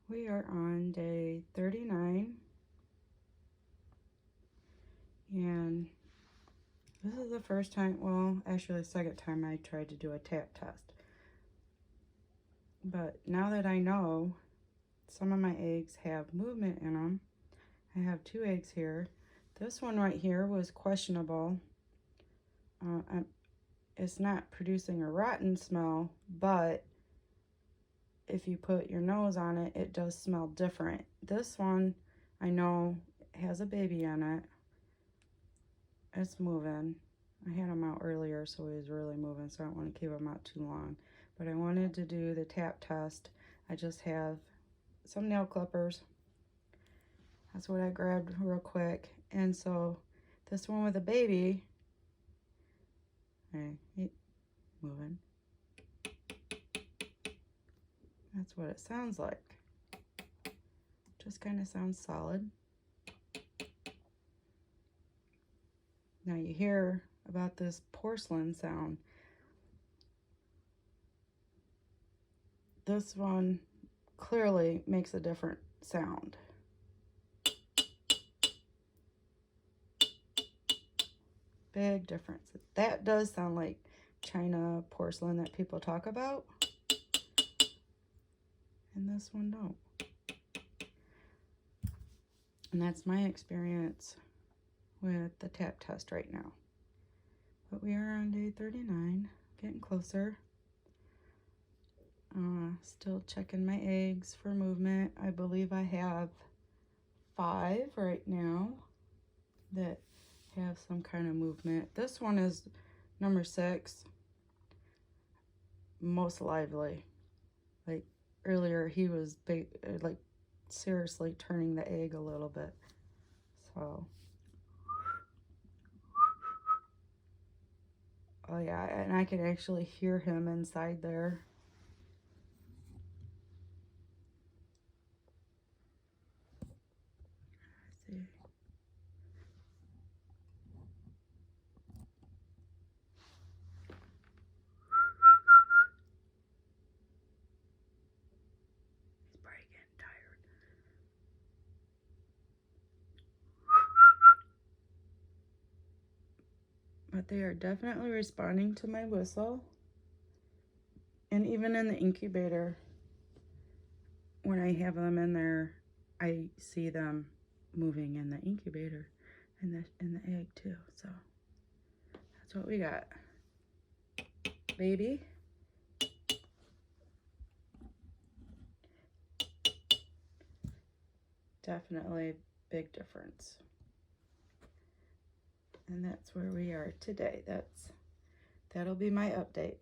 We are on day 39, and this is the first time, well, actually the second time I tried to do a tap test. But now that I know some of my eggs have movement in them, I have 2 eggs here. This one right here was questionable. It's not producing a rotten smell, but if you put your nose on it, it does smell different. This one, I know, has a baby in it. It's moving. I had him out earlier, so he was really moving, so I don't want to keep him out too long. But I wanted to do the tap test. I just have some nail clippers. That's what I grabbed real quick. And so this one with a baby, hey, moving. That's what it sounds like. Just kind of sounds solid. Now you hear about this porcelain sound. This one clearly makes a different sound. Big difference. That does sound like China porcelain that people talk about. And this one don't. And that's my experience with the tap test right now. But we are on day 39, getting closer. Still checking my eggs for movement. I believe I have 5 right now that have some kind of movement. This one is number 6, most lively. Like earlier, he was like seriously turning the egg a little bit. So, oh yeah, and I can actually hear him inside there. Let's see. He's probably getting tired. But they are definitely responding to my whistle. And even in the incubator, when I have them in there, I see them moving in the incubator and the egg too. So that's what we got. Baby. Definitely big difference. And that's where we are today. That'll be my update.